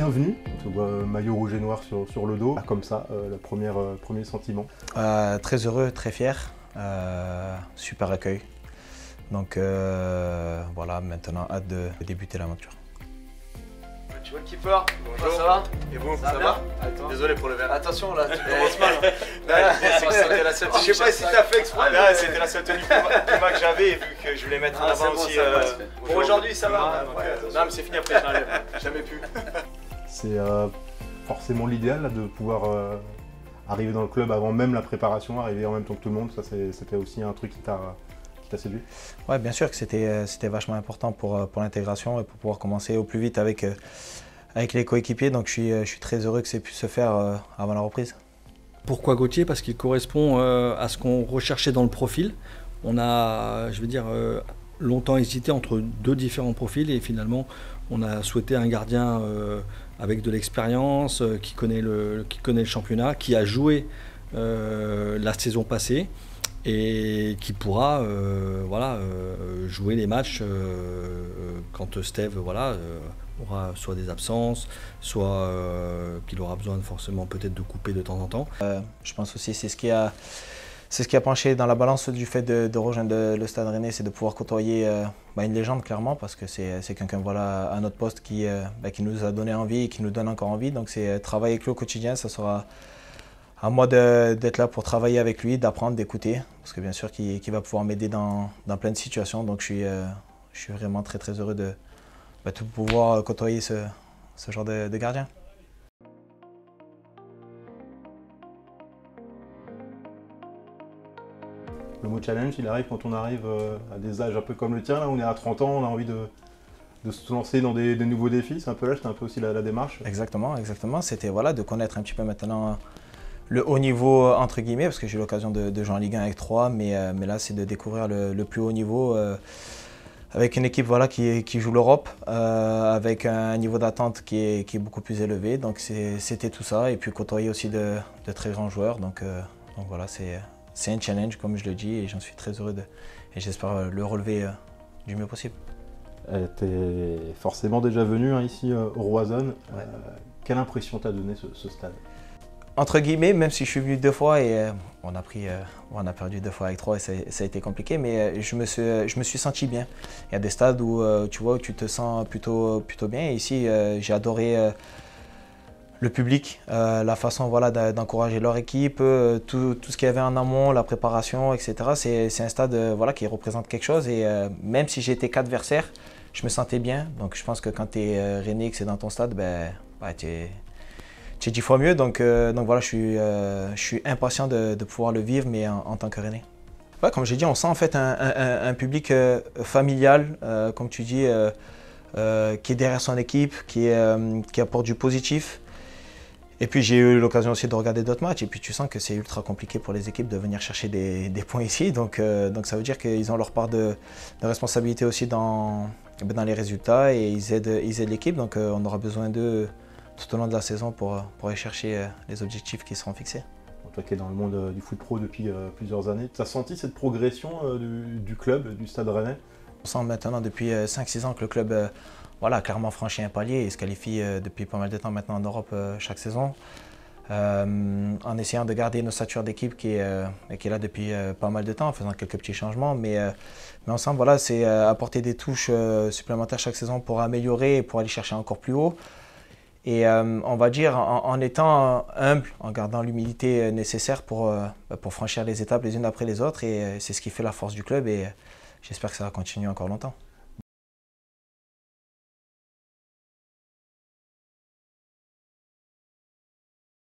bienvenue. On se voit maillot rouge et noir sur le dos. Comme ça, le premier sentiment. Très heureux, très fier. Super accueil. Donc voilà, maintenant hâte de débuter l'aventure. Tu vois le keeper? Bonjour. Ça va? Et vous, ça va? Désolé pour le verre. Attention là, tu commences mal. Je sais pas si t'as fait exprès. Là, c'était la seule tenue Puma que j'avais, et vu que je voulais mettre en avant aussi. Bon, aujourd'hui ça va. Non, mais c'est fini après, j'enlève. Jamais pu. C'est forcément l'idéal de pouvoir arriver dans le club avant même la préparation, arriver en même temps que tout le monde. Ça, c'était aussi un truc qui t'a séduit? Ouais, bien sûr que c'était vachement important pour l'intégration et pour pouvoir commencer au plus vite avec les coéquipiers. Donc je suis très heureux que ça ait pu se faire avant la reprise. Pourquoi Gauthier? Parce qu'il correspond à ce qu'on recherchait dans le profil. On a, je veux dire, longtemps hésité entre deux différents profils et finalement on a souhaité un gardien avec de l'expérience, qui connaît le championnat, qui a joué la saison passée et qui pourra jouer les matchs quand Steve aura soit des absences, soit qu'il aura besoin forcément peut-être de couper de temps en temps. Je pense aussi c'est ce qui a penché dans la balance du fait de rejoindre le Stade Rennais, c'est de pouvoir côtoyer une légende clairement, parce que c'est quelqu'un à notre poste qui nous a donné envie et qui nous donne encore envie. Donc c'est travailler avec lui au quotidien, ça sera à moi d'être là pour travailler avec lui, d'apprendre, d'écouter, parce que bien sûr qu'il va pouvoir m'aider dans plein de situations. Donc je suis vraiment très très heureux de pouvoir côtoyer ce genre de gardien. Le mot challenge, il arrive quand on arrive à des âges un peu comme le tien. Là, on est à 30 ans, on a envie de se lancer dans des nouveaux défis. C'est un peu là, c'était un peu aussi la démarche. Exactement. C'était de connaître un petit peu maintenant le haut niveau, entre guillemets, parce que j'ai eu l'occasion de jouer en Ligue 1 avec 3, mais là c'est de découvrir le plus haut niveau avec une équipe qui joue l'Europe, avec un niveau d'attente qui est beaucoup plus élevé. Donc c'était tout ça, et puis côtoyer aussi de très grands joueurs. Donc voilà, c'est un challenge comme je le dis, et j'en suis très heureux et j'espère le relever du mieux possible. Tu es forcément déjà venu ici au Roazhon. Ouais. Quelle impression t'a donné ce stade? Entre guillemets, même si je suis venu 2 fois et on a perdu 2 fois avec 3 et ça a été compliqué, mais je me suis senti bien. Il y a des stades où tu te sens plutôt bien, et ici j'ai adoré le public, la façon d'encourager leur équipe, tout ce qu'il y avait en amont, la préparation, etc. C'est un stade qui représente quelque chose, et même si j'étais qu'adversaire, je me sentais bien. Donc je pense que quand tu es Rennais et que c'est dans ton stade, tu es 10 fois mieux. Donc voilà, je suis impatient de pouvoir le vivre, mais en tant que Rennais. Ouais, comme j'ai dit, on sent en fait un public familial, comme tu dis, qui est derrière son équipe, qui apporte du positif. Et puis j'ai eu l'occasion aussi de regarder d'autres matchs, et puis tu sens que c'est ultra compliqué pour les équipes de venir chercher des points ici. Donc ça veut dire qu'ils ont leur part de responsabilité aussi dans les résultats, et ils aident l'équipe. Donc on aura besoin d'eux tout au long de la saison pour aller chercher les objectifs qui seront fixés. Toi qui es dans le monde du foot pro depuis plusieurs années, tu as senti cette progression du club, du Stade Rennais? On sent maintenant depuis 5-6 ans que le club a clairement franchi un palier et se qualifie depuis pas mal de temps maintenant en Europe chaque saison, en essayant de garder une ossature d'équipe qui est là depuis pas mal de temps, en faisant quelques petits changements, mais ensemble c'est apporter des touches supplémentaires chaque saison pour améliorer et pour aller chercher encore plus haut. Et on va dire en étant humble, en gardant l'humilité nécessaire pour franchir les étapes les unes après les autres, et c'est ce qui fait la force du club, et j'espère que ça va continuer encore longtemps.